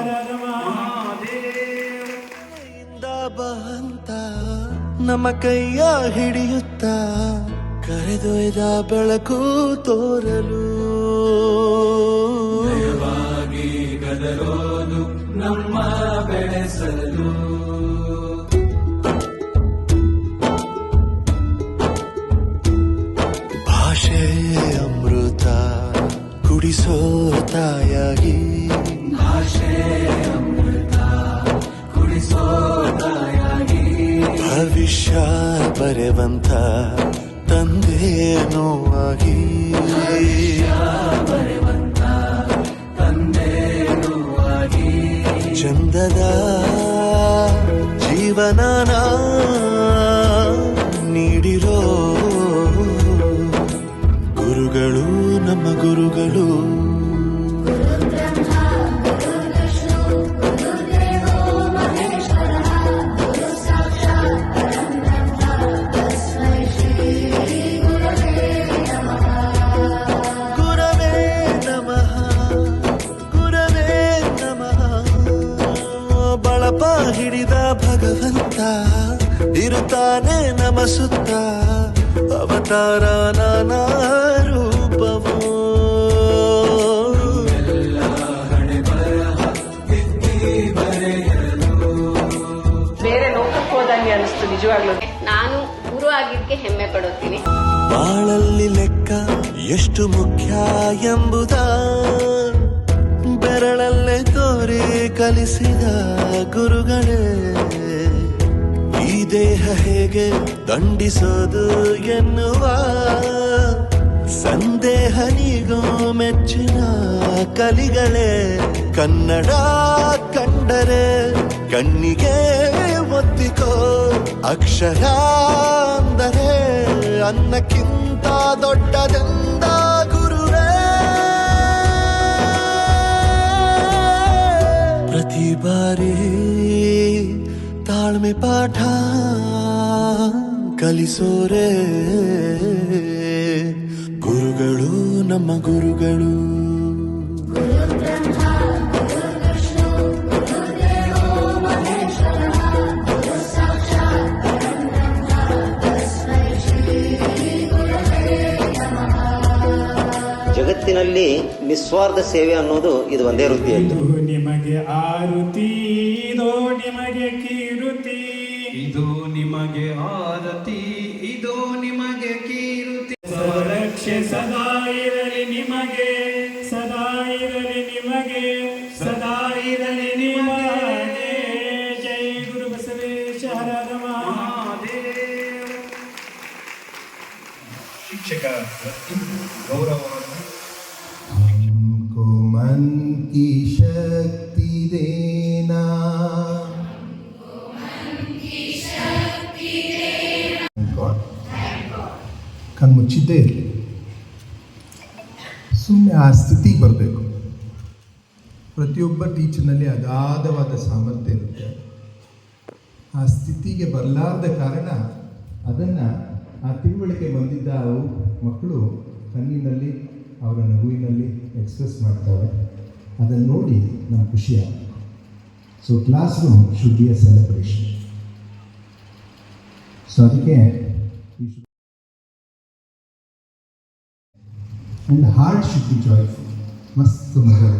ಹರ ಮಹಾದೇವ ಬಂತ ನಮ್ಮ ಕೈಯ ಹಿಡಿಯುತ್ತ ಕರೆದೊಯ್ದ ಬೆಳಕು ತೋರಲು ಗದರೋದು ನಮ್ಮ ಬೆಳೆಸಲು ಭಾಷೆ ಅಮೃತ ಕುಡಿಸೋ ತಾಯಾಗಿ ಭಾಷೆ ಅಮೃತ ಕುಡಿಸೋ ತಾಯಾಗಿ ಭವಿಷ್ಯ ಬರೆವಂತ ತಂದೆನೋ ಆಗಿ ಚಂದದ ಜೀವನನ ನೀಡಿರೋ ಗುರುಗಳು ನಮ್ಮ ಗುರುಗಳು ಹಿಡಿದ ಭಗವಂತ ಇರುತ್ತಾನೆ ನಮ ಸುತ್ತ ಅವತಾರ ನಾನಾ ರೂಪವೋ ಬೇರೆ ಲೋಕಕ್ಕೆ ಹೋದಂಗೆ ಅನಿಸ್ತು ನಿಜವಾಗ್ಲೂ. ನಾನು ಗುರು ಆಗಿದ್ದಕ್ಕೆ ಹೆಮ್ಮೆ ಪಡುತ್ತೀನಿ. ಬಾಳಲ್ಲಿ ಲೆಕ್ಕ ಎಷ್ಟು ಮುಖ್ಯ ಎಂಬುದ ಬೆರಳಲ್ಲೇ ತೋರಿ ಕಲಿಸಿದ ಗುರುಗಳೇ ಈ ದೇಹ ಹೇಗೆ ದಂಡಿಸೋದು ಎನ್ನುವ ಸಂದೇಹ ನೀಗೋ ಮೆಚ್ಚಿನ ಕಲಿಗಳೇ ಕನ್ನಡ ಕಂಡರೆ ಕಣ್ಣಿಗೆ ಒತ್ತಿಕೋ ಅಕ್ಷರ ಅಂದರೆ ಅನ್ನಕ್ಕಿಂತ ದೊಡ್ಡದೆಂದ ಗುರುವೇ ಪ್ರತಿ ಬಾರಿ ತಾಳ್ಮೆ ಪಾಠ ಕಲಿಸೋರೆ ಗುರುಗಳು ನಮ್ಮ ಗುರುಗಳು. ಜಗತ್ತಿನಲ್ಲಿ ನಿಸ್ವಾರ್ಥ ಸೇವೆ ಅನ್ನೋದು ಇದು ಒಂದೇ ವೃತ್ತಿಯಲ್ಲಿ. ನಿಮಗೆ ಆರುತಿ ಇದೋ ನಿಮಗೆ ಕೀರುತಿ, ಇದು ನಿಮಗೆ ಆರತಿ ಇದು ನಿಮಗೆ ಕೀರುತಿ. ಸ್ವರಕ್ಷೆ ಸದಾ ಇರಲಿ ನಿಮಗೆ, ಸದಾ ಇರಲಿ ನಿಮಗೆ, ಸದಾ ಇರಲಿ ನಿಮಗೆ. ಜೈ ಗುರು ಬಸವೇಶ ಹರ ಮಹಾದೇವ. ಶಿಕ್ಷಕ ಗೌರವವನ್ನು हमको मन की शक्ति देना, ಕಣ್ಮುಚ್ಚಿದ್ದೇ ಇರಲಿ, ಸುಮ್ಮನೆ ಆ ಸ್ಥಿತಿಗೆ ಬರಬೇಕು. ಪ್ರತಿಯೊಬ್ಬ ಟೀಚರ್ನಲ್ಲಿ ಅಗಾಧವಾದ ಸಾಮರ್ಥ್ಯ ಇರುತ್ತೆ. ಆ ಸ್ಥಿತಿಗೆ ಬರಲಾರದ ಕಾರಣ ಅದನ್ನು ಆ ತಿಳುವಳಿಕೆ ಬಂದಿದ್ದ ಮಕ್ಕಳು ಕಣ್ಣಿನಲ್ಲಿ ಅವರ ನಗುವಿನಲ್ಲಿ ಎಕ್ಸ್ಪ್ರೆಸ್ ಮಾಡ್ತಾರೆ. ಅದನ್ನು ನೋಡಿ ನಮ್ಗೆ ಖುಷಿಯಾಗುತ್ತೆ. So classroom should be a celebration. So ಅದಕ್ಕೆ and heart should be joyful. ಮಸ್ತ್ ಮಜಾ